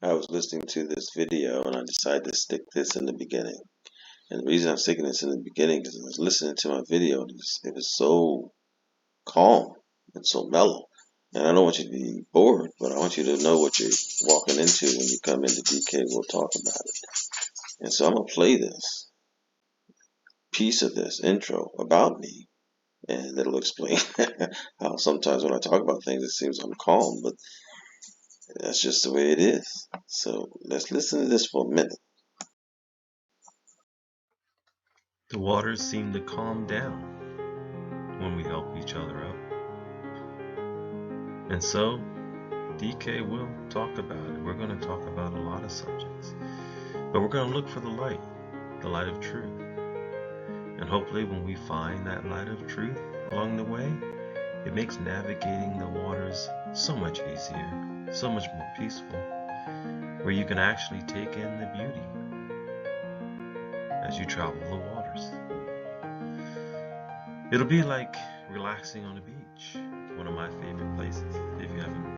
I was listening to this video and I decided to stick this in the beginning. And the reason I'm sticking this in the beginning is I was listening to my video and it was so calm and so mellow. And I don't want you to be bored, but I want you to know what you're walking into when you come into DK. We'll talk about it. And so I'm going to play this piece of this intro about me, and it'll explain how sometimes when I talk about things, it seems I'm calm, but that's just the way it is. So let's listen to this for a minute. The waters seem to calm down when we help each other out. And so, DK will talk about it. We're going to talk about a lot of subjects. But we're going to look for the light of truth. And hopefully when we find that light of truth along the way, it makes navigating the waters so much easier, so much more peaceful, where you can actually take in the beauty as you travel the waters. It'll be like relaxing on a beach, one of my favorite places, if you haven't.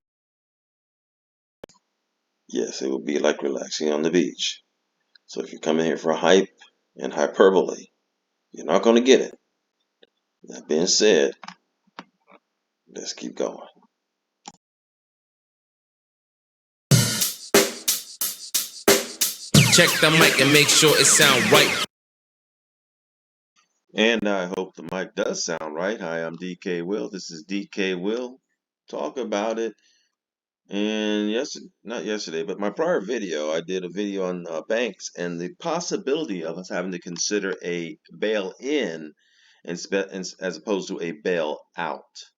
Yes, it will be like relaxing on the beach. So if you're coming here for hype and hyperbole, you're not going to get it. That being said, let's keep going. Check the mic and make sure it sound right. And I hope the mic does sound right. Hi, I'm DK Will. This is DK Will. Talk about it. And not yesterday, but my prior video, I did a video on banks and the possibility of us having to consider a bail-in as opposed to a bail-out.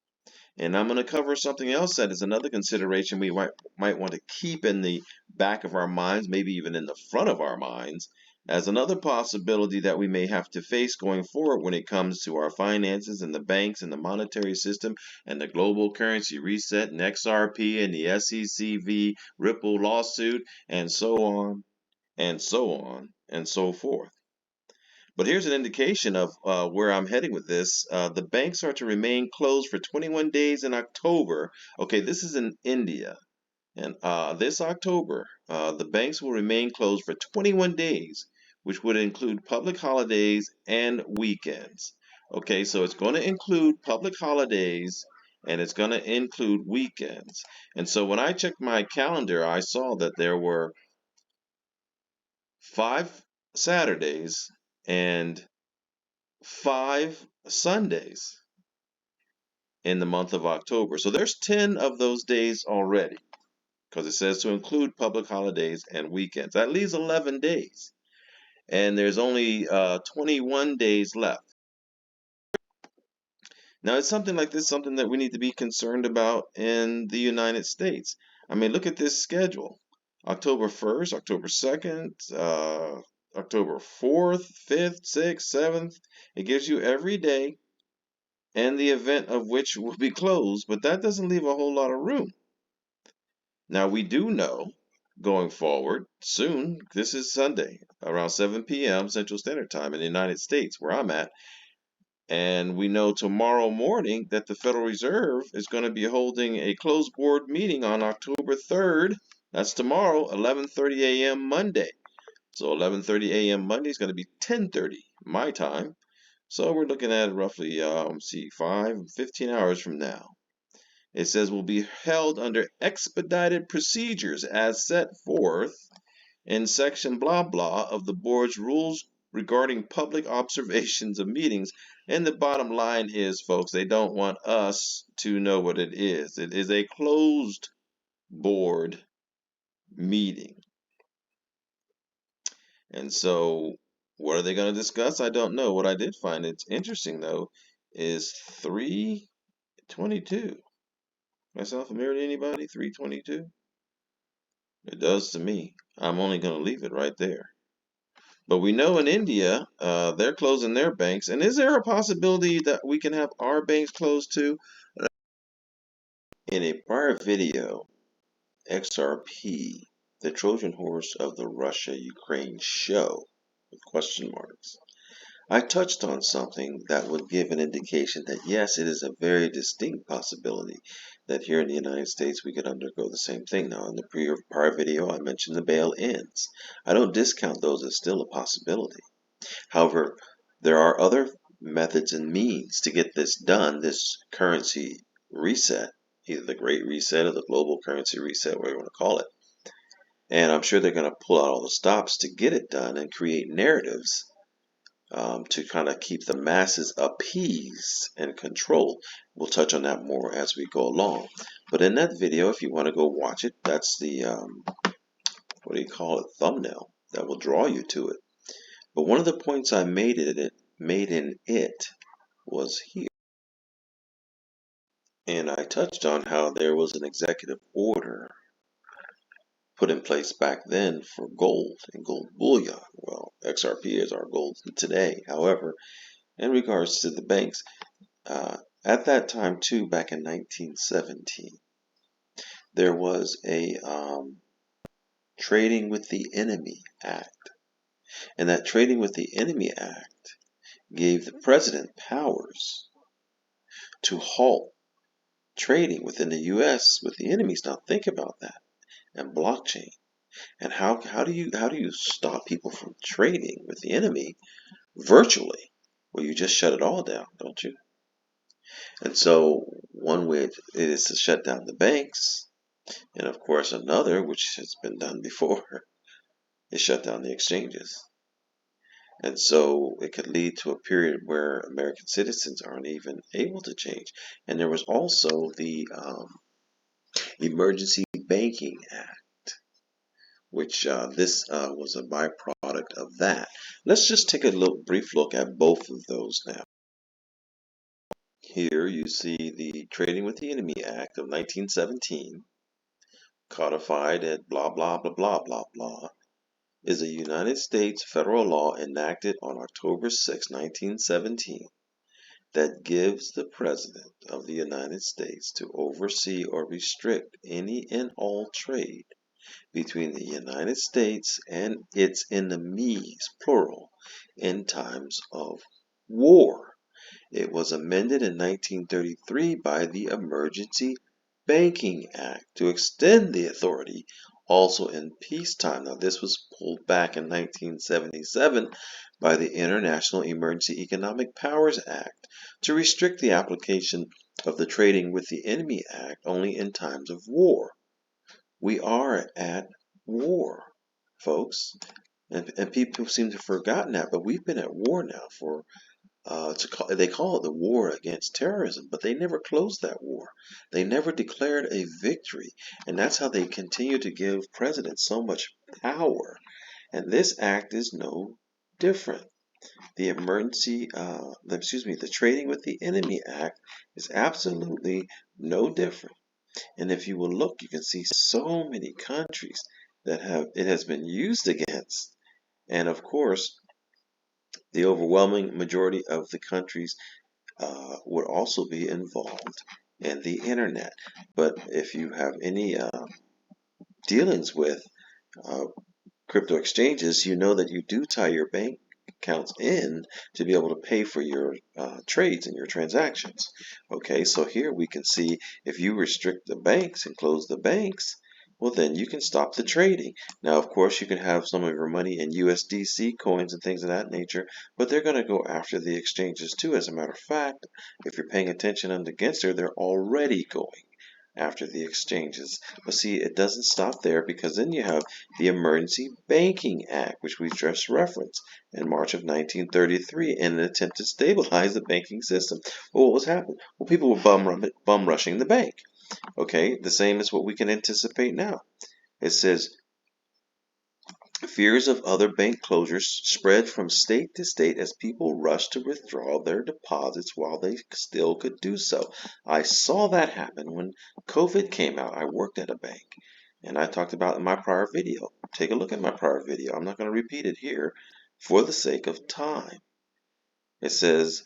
And I'm going to cover something else that is another consideration we might want to keep in the back of our minds, maybe even in the front of our minds, as another possibility that we may have to face going forward when it comes to our finances and the banks and the monetary system and the global currency reset and XRP and the SECV Ripple lawsuit and so on and so on and so forth. But here's an indication of where I'm heading with this. The banks are to remain closed for 21 days in October. Okay, this is in India. And this October, the banks will remain closed for 21 days, which would include public holidays and weekends. Okay, so it's going to include public holidays and it's going to include weekends. And so when I checked my calendar, I saw that there were 5 Saturdays and 5 Sundays in the month of October. So there's 10 of those days already because it says to include public holidays and weekends. That leaves 11 days. And there's only 21 days left. Now, it's something like this, something that we need to be concerned about in the United States. I mean, look at this schedule. October 1st, October 2nd, October 4th, 5th, 6th, 7th. It gives you every day and the event of which will be closed, but that doesn't leave a whole lot of room. Now, we do know going forward soon, this is Sunday, around 7 p.m. Central Standard Time in the United States, where I'm at, and we know tomorrow morning that the Federal Reserve is going to be holding a closed board meeting on October 3rd. That's tomorrow, 11:30 a.m. Monday. So 11:30 a.m. Monday is going to be 10:30 my time. So we're looking at roughly, 15 hours from now. It says will be held under expedited procedures as set forth in section blah blah of the board's rules regarding public observations of meetings. And the bottom line is, folks, they don't want us to know what it is. It is a closed board meeting. And so what are they going to discuss? I don't know. What I did find it's interesting, though, is 322. That sound familiar to anybody? 322? It does to me. I'm only going to leave it right there. But we know in India, they're closing their banks. And is there a possibility that we can have our banks closed too? In a prior video, XRP, the Trojan horse of the Russia-Ukraine show, with question marks, I touched on something that would give an indication that yes, it is a very distinct possibility that here in the United States we could undergo the same thing. Now, in the prior video, I mentioned the bail-ins. I don't discount those as still a possibility. However, there are other methods and means to get this done, this currency reset, either the Great Reset or the global currency reset, whatever you want to call it. And I'm sure they're going to pull out all the stops to get it done and create narratives to kind of keep the masses appeased and controlled. We'll touch on that more as we go along. But in that video, if you want to go watch it, that's the, what do you call it, thumbnail that will draw you to it. But one of the points I made in it was here. And I touched on how there was an executive order put in place back then for gold and gold bullion. Well, XRP is our gold today. However, in regards to the banks, at that time too, back in 1917, there was a Trading with the Enemy Act. And that Trading with the Enemy Act gave the president powers to halt trading within the U.S. with the enemies. Now think about that. And blockchain. And how do you stop people from trading with the enemy virtually? Well, you just shut it all down, don't you? And so one way it is to shut down the banks, and of course another, which has been done before, is shut down the exchanges. And so it could lead to a period where American citizens aren't even able to change. And there was also the Emergency Banking Act, which this was a byproduct of that. Let's just take a brief look at both of those now. Here you see the Trading with the Enemy Act of 1917, codified at blah, blah, blah, blah, blah, blah, is a United States federal law enacted on October 6, 1917, that gives the President of the United States to oversee or restrict any and all trade between the United States and its enemies, plural, in times of war. It was amended in 1933 by the Emergency Banking Act to extend the authority also in peacetime. Now, this was pulled back in 1977 by the International Emergency Economic Powers Act to restrict the application of the Trading with the Enemy Act only in times of war. We are at war, folks, and people seem to have forgotten that, but we've been at war now for they call it the war against terrorism, but they never closed that war. They never declared a victory, and that's how they continue to give presidents so much power. And this act is no different. The the Trading with the Enemy Act is absolutely no different. And if you will look, you can see so many countries that it has been used against. And of course, the overwhelming majority of the countries would also be involved in the internet. But if you have any dealings with crypto exchanges, you know that you do tie your bank accounts in to be able to pay for your trades and your transactions. Okay, so here we can see if you restrict the banks and close the banks, well, then you can stop the trading. Now, of course, you can have some of your money in USDC coins and things of that nature, but they're going to go after the exchanges too. As a matter of fact, if you're paying attention and against her, they're already going after the exchanges. But see, it doesn't stop there, because then you have the Emergency Banking Act, which we just referenced in March of 1933 in an attempt to stabilize the banking system. Well, what was happening? Well, people were bum rushing the bank. Okay, the same as what we can anticipate now. It says, fears of other bank closures spread from state to state as people rushed to withdraw their deposits while they still could do so. I saw that happen when COVID came out. I worked at a bank, and I talked about it in my prior video. Take a look at my prior video. I'm not going to repeat it here for the sake of time. It says,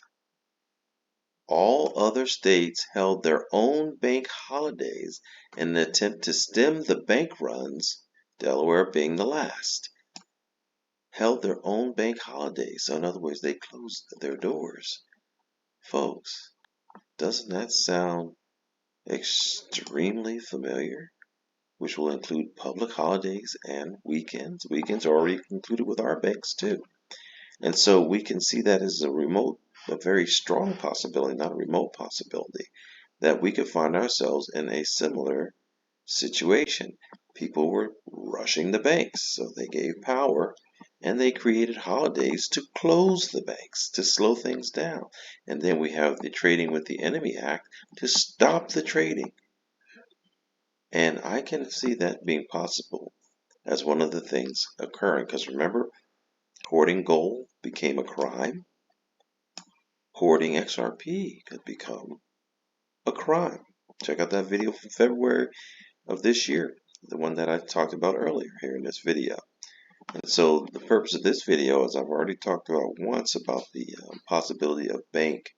all other states held their own bank holidays in an attempt to stem the bank runs, Delaware being the last. held their own bank holidays. So in other words, they closed their doors. Folks, doesn't that sound extremely familiar? Which will include public holidays and weekends. Weekends are already included with our banks too. And so we can see that as a very strong possibility, not a remote possibility, that we could find ourselves in a similar situation. People were rushing the banks, so they gave power and they created holidays to close the banks, to slow things down. And then we have the Trading with the Enemy Act to stop the trading. And I can see that being possible as one of the things occurring. Because remember, hoarding gold became a crime. Hoarding XRP could become a crime. Check out that video from February of this year, the one that I talked about earlier here in this video. And so the purpose of this video is I've already talked about once about the possibility of bank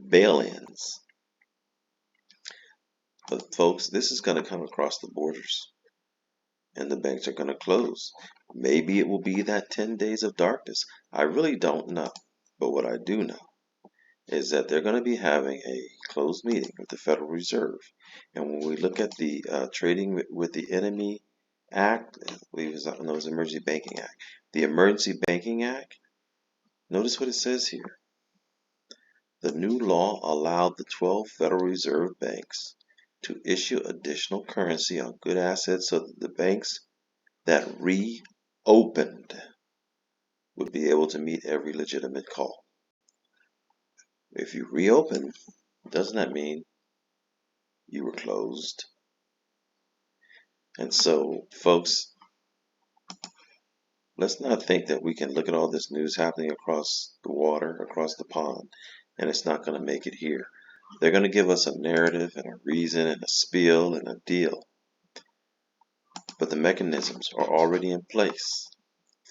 bail-ins. But folks, this is going to come across the borders and the banks are going to close. Maybe it will be that 10 days of darkness. I really don't know. But what I do know is that they're going to be having a closed meeting with the Federal Reserve. And when we look at the Trading with the Enemy Act, I believe it was the Emergency Banking Act. The Emergency Banking Act, notice what it says here. The new law allowed the 12 Federal Reserve banks to issue additional currency on good assets so that the banks that reopened would be able to meet every legitimate call. If you reopen, doesn't that mean you were closed? And so, folks, let's not think that we can look at all this news happening across the water, across the pond, and it's not going to make it here. They're going to give us a narrative and a reason and a spiel and a deal. But the mechanisms are already in place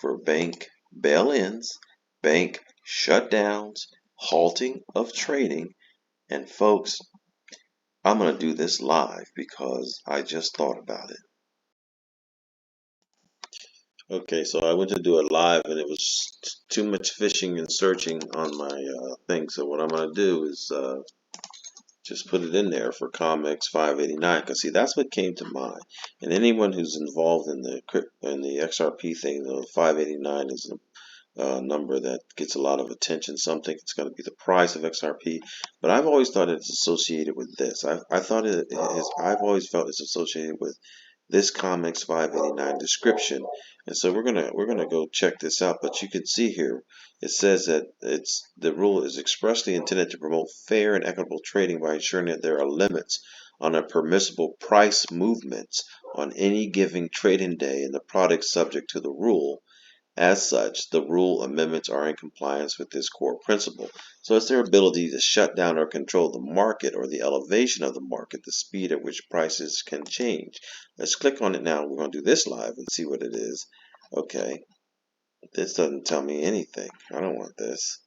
for bank bail-ins, bank shutdowns, halting of trading. And folks, I'm going to do this live because I just thought about it. Okay, so I went to do it live and it was too much fishing and searching on my thing. So what I'm going to do is just put it in there for Comex 589 because see that's what came to mind. And anyone who's involved in the XRP thing, 589 is a number that gets a lot of attention. Some think it's going to be the price of XRP, but I've always thought it's associated with this. I thought it is. I've always felt it's associated with this Comex 589 description, and so we're gonna go check this out. But you can see here it says that the rule is expressly intended to promote fair and equitable trading by ensuring that there are limits on a permissible price movements on any given trading day and the products subject to the rule. As such, the rule amendments are in compliance with this core principle. So it's their ability to shut down or control the market or the elevation of the market, the speed at which prices can change. Let's click on it now. We're going to do this live and see what it is. Okay, this doesn't tell me anything. I don't want this.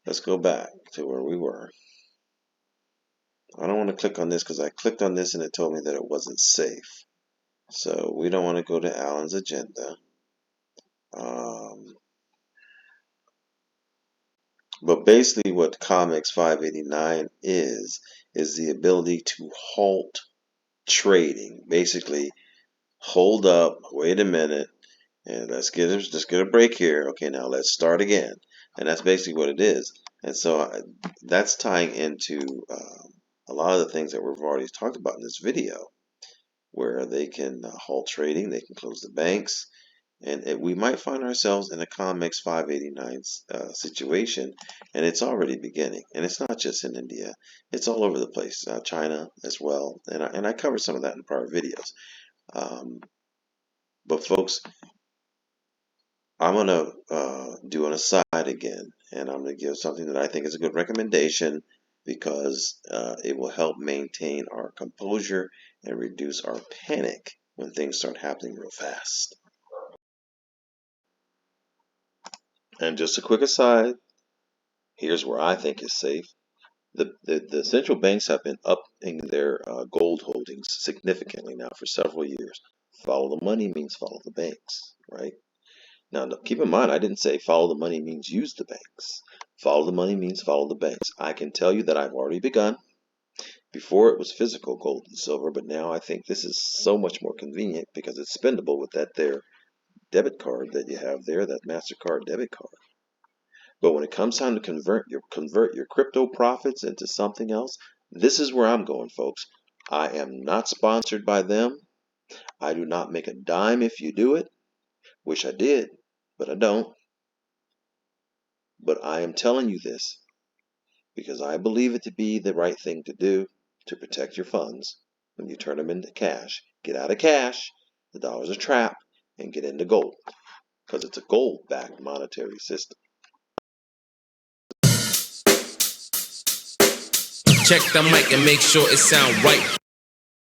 Let's go back to where we were. I don't want to click on this because I clicked on this and it told me that it wasn't safe. So we don't want to go to Alan's agenda. But basically what Comex 589 is the ability to halt trading. Basically, hold up, wait a minute, and let's get a break here. Okay, now let's start again. And that's basically what it is. And so that's tying into a lot of the things that we've already talked about in this video, where they can halt trading, they can close the banks, and we might find ourselves in a Comex 589 situation, and it's already beginning. And it's not just in India; it's all over the place. China as well, and I covered some of that in prior videos. But folks, I'm gonna do an aside again, and I'm gonna give something that I think is a good recommendation because it will help maintain our composure and reduce our panic when things start happening real fast. And just a quick aside, here's where I think is safe. The central banks have been upping their gold holdings significantly now for several years. Follow the money means follow the banks, right? Now, keep in mind, I didn't say follow the money means use the banks. Follow the money means follow the banks. I can tell you that I've already begun. Before it was physical gold and silver, but now I think this is so much more convenient because it's spendable with that there debit card that you have there, that MasterCard debit card. But when it comes time to convert your crypto profits into something else, this is where I'm going, folks. I am not sponsored by them. I do not make a dime if you do it. Wish I did, but I don't. But I am telling you this because I believe it to be the right thing to do to protect your funds when you turn them into cash. Get out of cash, the dollar's a trap, and get into gold because it's a gold-backed monetary system. Check the mic and make sure it sound right.